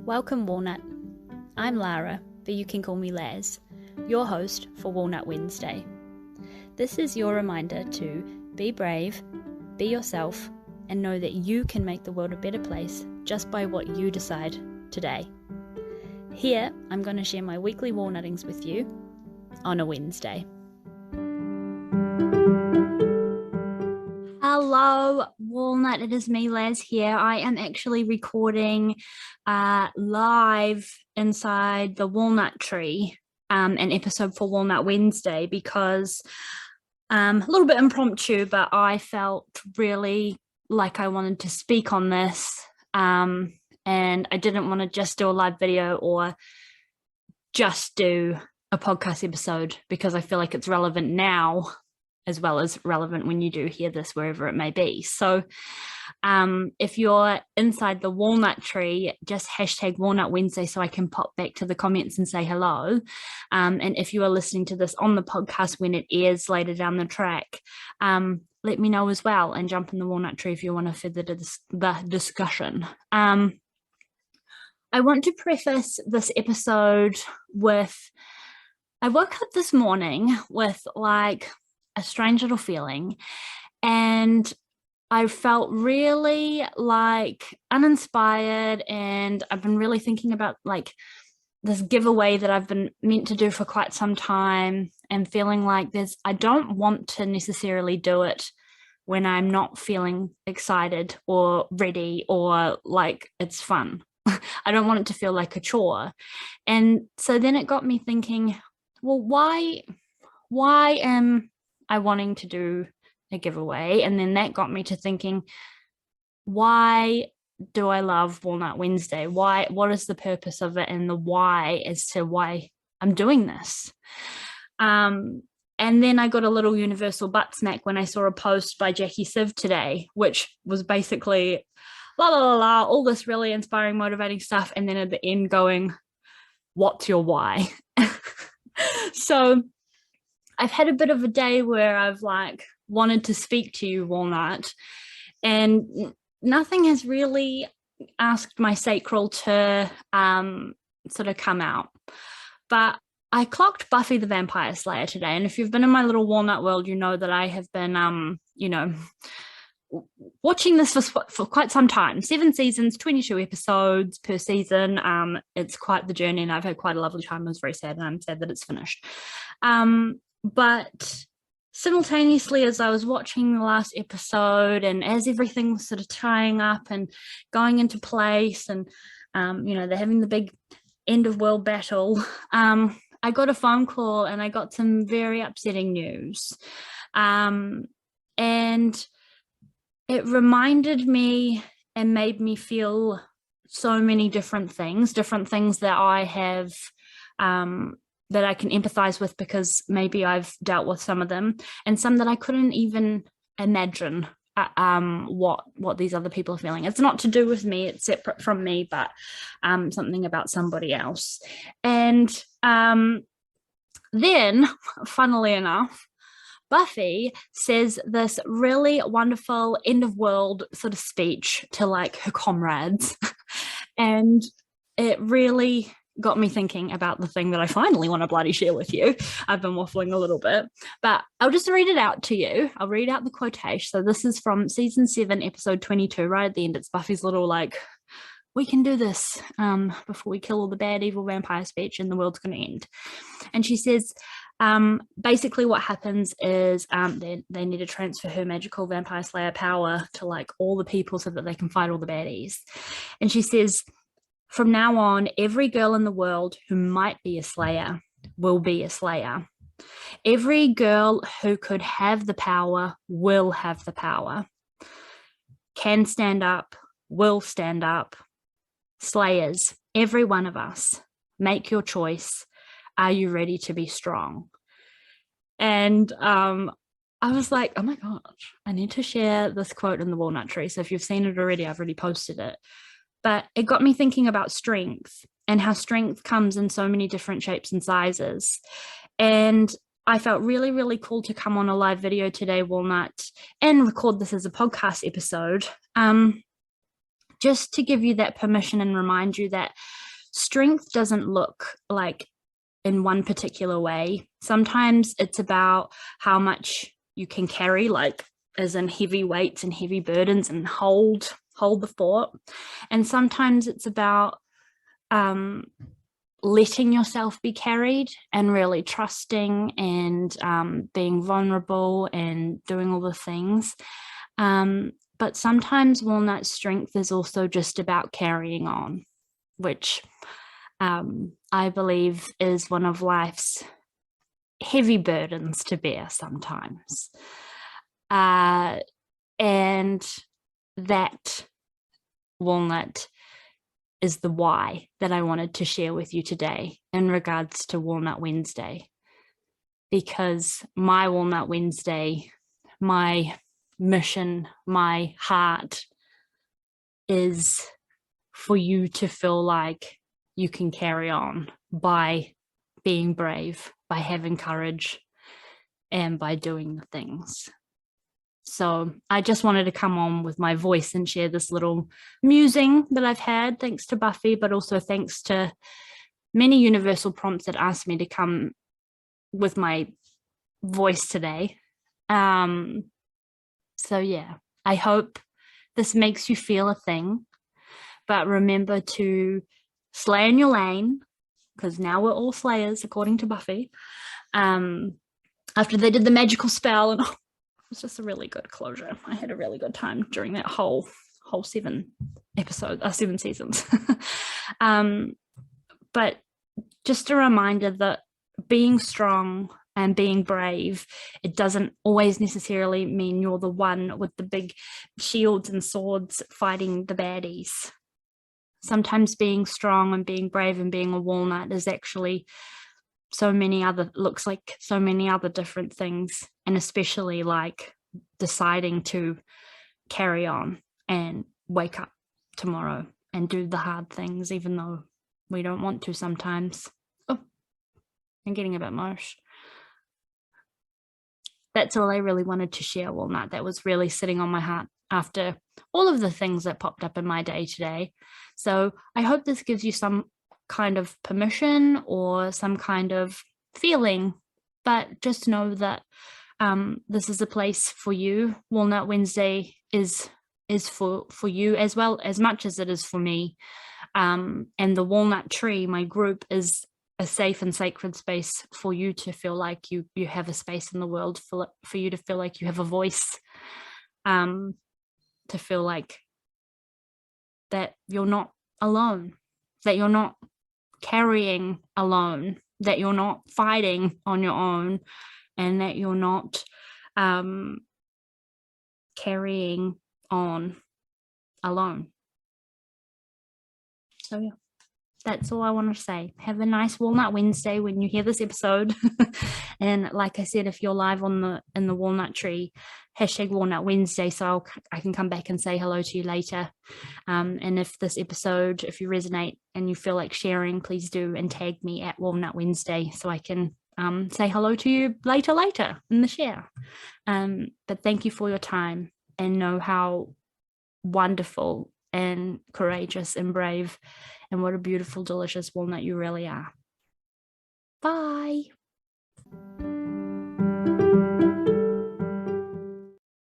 Welcome, Walnut. I'm Lara, but you can call me Laz, your host for Walnut Wednesday. This is your reminder to be brave, be yourself, and know that you can make the world a better place just by what you decide today. Here, I'm going to share my weekly walnuttings with you on a Wednesday. Hello, Walnut. It is me, Laz, here. I am actually recording live inside the walnut tree, an episode for Walnut Wednesday, because a little bit impromptu, but I felt really like I wanted to speak on this, and I didn't want to just do a live video or just do a podcast episode, because I feel like it's relevant now as well as relevant when you do hear this, wherever it may be. So if you're inside the walnut tree, just hashtag Walnut Wednesday so I can pop back to the comments and say hello. And if you are listening to this on the podcast when it airs later down the track, let me know as well, and jump in the walnut tree if you want to further the discussion. I want to preface this episode with, I woke up this morning with like a strange little feeling, and I felt really like uninspired, and I've been really thinking about like this giveaway that I've been meant to do for quite some time, and feeling like I don't want to necessarily do it when I'm not feeling excited or ready or like it's fun. I don't want it to feel like a chore. And so then it got me thinking, well, why am I wanting to do a giveaway? And then that got me to thinking, why do I love Walnut Wednesday? What is the purpose of it, and the why as to why I'm doing this? And then I got a little universal butt smack when I saw a post by Jackie Siv today, which was basically la la la la, all this really inspiring, motivating stuff, and then at the end going, what's your why? So I've had a bit of a day where I've like wanted to speak to you, Walnut, and nothing has really asked my sacral to sort of come out. But I clocked Buffy the Vampire Slayer today, and if you've been in my little walnut world, you know that I have been watching this for quite some time. 7 seasons, 22 episodes per season. It's quite the journey, and I've had quite a lovely time. I was very sad, and I'm sad that it's finished. But simultaneously, as I was watching the last episode, and as everything was sort of tying up and going into place, and they're having the big end of world battle, I got a phone call, and I got some very upsetting news, and it reminded me and made me feel so many different things that I have that I can empathize with, because maybe I've dealt with some of them, and some that I couldn't even imagine what these other people are feeling. It's not to do with me, it's separate from me, but something about somebody else. And then, funnily enough, Buffy says this really wonderful end of world sort of speech to like her comrades, and it really got me thinking about the thing that I finally want to bloody share with you. I've been waffling a little bit, but I'll just read it out to you. I'll read out the quotation. So this is from season 7, episode 22, right at the end. It's Buffy's little like, we can do this before we kill all the bad, evil vampire speech, and the world's going to end. And she says, basically what happens is they need to transfer her magical vampire slayer power to like all the people so that they can fight all the baddies. And she says, from now on, every girl in the world who might be a slayer will be a slayer. Every girl who could have the power will have the power. Can stand up, will stand up. Slayers, every one of us, make your choice. Are you ready to be strong? And I was like, oh my gosh, I need to share this quote in the walnut tree. So if you've seen it already, I've already posted it. But it got me thinking about strength, and how strength comes in so many different shapes and sizes. And I felt really, really cool to come on a live video today, Walnut, and record this as a podcast episode, just to give you that permission and remind you that strength doesn't look like in one particular way. Sometimes it's about how much you can carry, like as in heavy weights and heavy burdens, and hold the fort. And sometimes it's about letting yourself be carried and really trusting and being vulnerable and doing all the things. But sometimes Walnut strength is also just about carrying on, which I believe is one of life's heavy burdens to bear sometimes. And that Walnut is the why that I wanted to share with you today in regards to Walnut Wednesday. Because my Walnut Wednesday, my mission, my heart is for you to feel like you can carry on by being brave, by having courage, and by doing the things. So I just wanted to come on with my voice and share this little musing that I've had, thanks to Buffy, but also thanks to many universal prompts that asked me to come with my voice today. So yeah, I hope this makes you feel a thing, but remember to slay in your lane, because now we're all slayers according to Buffy. After they did the magical spell, and it was just a really good closure. I had a really good time during that whole 7 seasons. But just a reminder that being strong and being brave, it doesn't always necessarily mean you're the one with the big shields and swords fighting the baddies. Sometimes being strong and being brave and being a walnut is actually looks like so many other different things, and especially like deciding to carry on and wake up tomorrow and do the hard things even though we don't want to sometimes. Oh, I'm getting a bit mush. That's all I really wanted to share, Walnut. That was really sitting on my heart after all of the things that popped up in my day today. So I hope this gives you some kind of permission or some kind of feeling, but just know that this is a place for you. Walnut Wednesday is for you as well, as much as it is for me. And the Walnut Tree, my group, is a safe and sacred space for you to feel like you have a space in the world, for you to feel like you have a voice, to feel like that you're not alone, that you're not carrying alone, that you're not fighting on your own, and that you're not carrying on alone. So yeah, that's all I want to say. Have a nice Walnut Wednesday when you hear this episode. And like I said, if you're live in the Walnut Tree, hashtag Walnut Wednesday, so I can come back and say hello to you later. And if this episode, if you resonate and you feel like sharing, please do, and tag me at Walnut Wednesday so I can say hello to you later in the share. But thank you for your time, and know how wonderful and courageous and brave and what a beautiful, delicious walnut you really are. Bye.